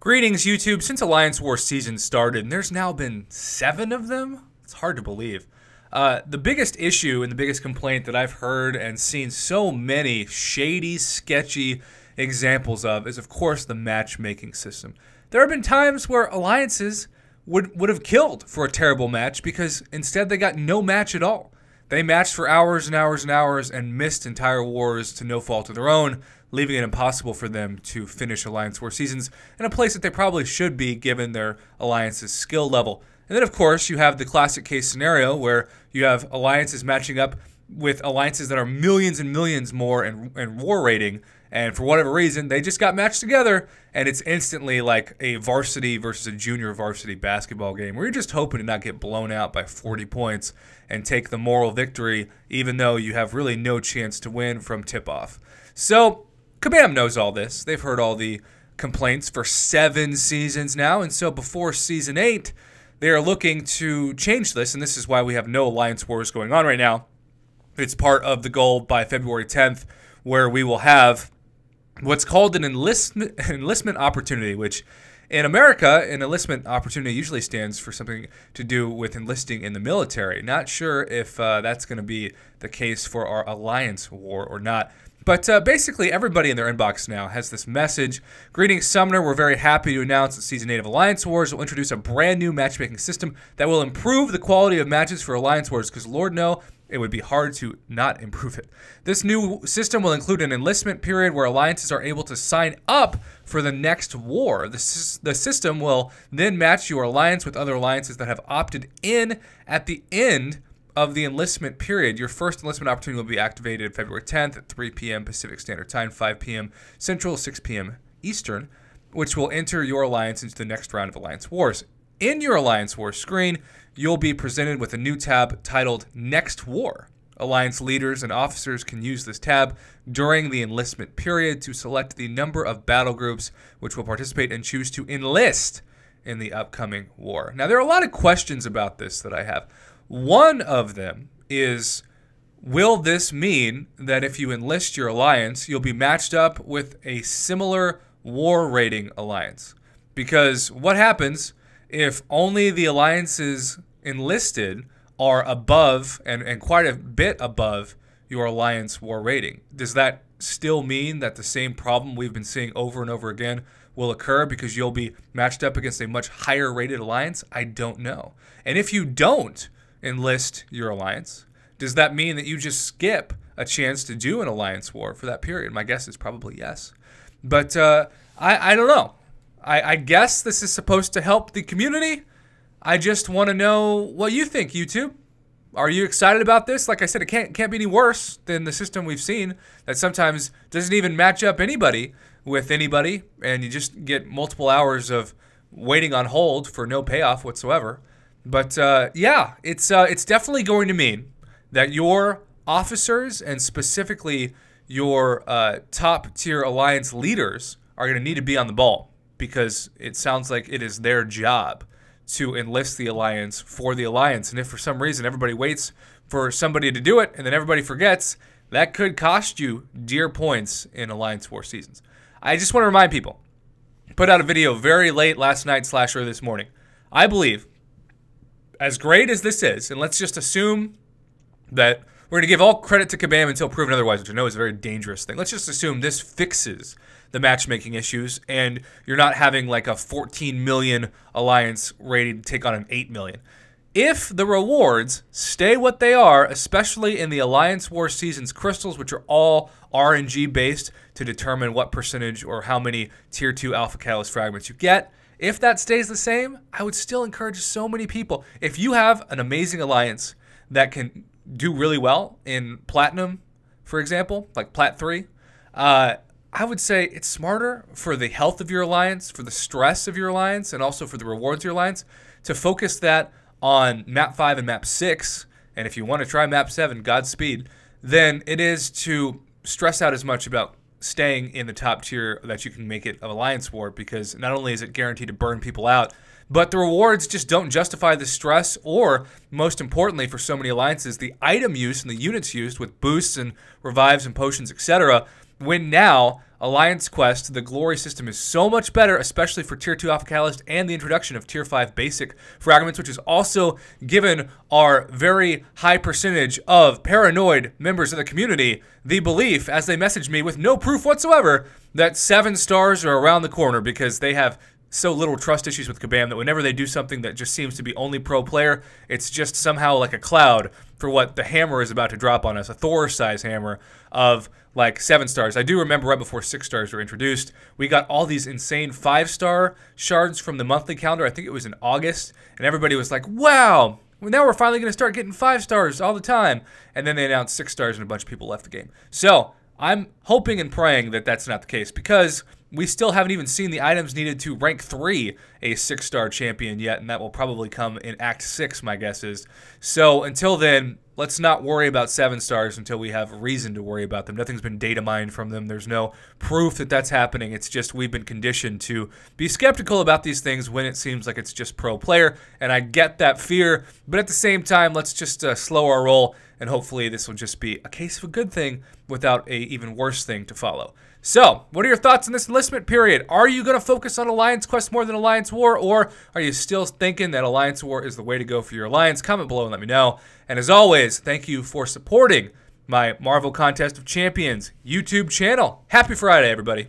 Greetings, YouTube. Since Alliance War season started, and there's now been 7 of them, it's hard to believe. The biggest issue and the biggest complaint that I've heard and seen so many shady, sketchy examples of is, of course, the matchmaking system. There have been times where alliances would have killed for a terrible match because instead they got no match at all. They matched for hours and hours and hours and missed entire wars to no fault of their own, leaving it impossible for them to finish Alliance War seasons in a place that they probably should be given their alliance's skill level. And then, of course, you have the classic case scenario where you have alliances matching up with alliances that are millions and millions more in war rating, and for whatever reason, they just got matched together, and it's instantly like a varsity versus a junior varsity basketball game where you're just hoping to not get blown out by 40 points and take the moral victory, even though you have really no chance to win from tip-off. So, Kabam knows all this. They've heard all the complaints for 7 seasons now, and so before Season 8, they are looking to change this, and this is why we have no Alliance Wars going on right now. It's part of the goal by February 10th, where we will have what's called an enlistment opportunity, which in America, an enlistment opportunity usually stands for something to do with enlisting in the military. Not sure if that's going to be the case for our Alliance War or not. But basically, everybody in their inbox now has this message. Greetings, Summoner. We're very happy to announce that Season 8 of Alliance Wars will introduce a brand new matchmaking system that will improve the quality of matches for Alliance Wars, because Lord no, it would be hard to not improve it. This new system will include an enlistment period where alliances are able to sign up for the next war. The system will then match your alliance with other alliances that have opted in at the end of the enlistment period. Your first enlistment opportunity will be activated February 10th at 3 p.m. Pacific Standard Time, 5 p.m. Central, 6 p.m. Eastern, which will enter your alliance into the next round of Alliance Wars. In your Alliance War screen, you'll be presented with a new tab titled Next War. Alliance leaders and officers can use this tab during the enlistment period to select the number of battle groups which will participate and choose to enlist in the upcoming war. Now, there are a lot of questions about this that I have. One of them is, will this mean that if you enlist your alliance, you'll be matched up with a similar war rating alliance? Because what happens if only the alliances enlisted are above and quite a bit above your alliance war rating? Does that still mean that the same problem we've been seeing over and over again will occur because you'll be matched up against a much higher rated alliance? I don't know. And if you don't enlist your alliance, does that mean that you just skip a chance to do an alliance war for that period? My guess is probably yes. But I don't know. I guess this is supposed to help the community. I just want to know what you think, YouTube. Are you excited about this? Like I said, it can't be any worse than the system we've seen that sometimes doesn't even match up anybody with anybody, and you just get multiple hours of waiting on hold for no payoff whatsoever. But yeah, it's definitely going to mean that your officers and specifically your top-tier alliance leaders are going to need to be on the ball, because it sounds like it is their job to enlist the alliance for the alliance. And if for some reason everybody waits for somebody to do it and then everybody forgets, that could cost you dear points in Alliance War seasons. I just want to remind people, put out a video very late last night / early this morning. I believe, as great as this is, and let's just assume that we're going to give all credit to Kabam until proven otherwise, which I know is a very dangerous thing. Let's just assume this fixes the matchmaking issues and you're not having like a 14 million alliance ready to take on an 8 million. If the rewards stay what they are, especially in the Alliance War Seasons crystals, which are all RNG based to determine what percentage or how many Tier 2 Alpha Catalyst fragments you get, if that stays the same, I would still encourage so many people. If you have an amazing alliance that can do really well in Platinum, for example, like Plat 3, I would say it's smarter for the health of your alliance, for the stress of your alliance, and also for the rewards of your alliance to focus that on Map 5 and Map 6, and if you want to try Map 7, Godspeed, then it is to stress out as much about staying in the top tier that you can make it of Alliance War, because not only is it guaranteed to burn people out, but the rewards just don't justify the stress, or, most importantly for so many alliances, the item use and the units used with boosts and revives and potions, etc., when now Alliance Quest, the Glory system is so much better, especially for Tier 2 Alpha Catalyst and the introduction of Tier 5 Basic Fragments, which has also given our very high percentage of paranoid members of the community the belief, as they message me with no proof whatsoever, that 7 stars are around the corner because they have so little trust issues with Kabam that whenever they do something that just seems to be only pro player, it's just somehow like a cloud for what the hammer is about to drop on us, a Thor-size hammer of like 7 stars. I do remember right before 6 stars were introduced, we got all these insane 5-star shards from the monthly calendar. I think it was in August, and everybody was like, wow, well, now we're finally going to start getting 5 stars all the time. And then they announced 6 stars and a bunch of people left the game. So I'm hoping and praying that that's not the case, because we still haven't even seen the items needed to rank 3 a 6-star champion yet, and that will probably come in Act 6, my guess is. So until then, let's not worry about 7 stars until we have reason to worry about them. Nothing's been data mined from them. There's no proof that that's happening. It's just we've been conditioned to be skeptical about these things when it seems like it's just pro player, and I get that fear, but at the same time, let's just slow our roll, and hopefully this will just be a case of a good thing without a even worse thing to follow. So, what are your thoughts on this enlistment period? Are you going to focus on Alliance Quest more than Alliance War, or are you still thinking that Alliance War is the way to go for your Alliance? Comment below and let me know. And as always, thank you for supporting my Marvel Contest of Champions YouTube channel. Happy Friday, everybody.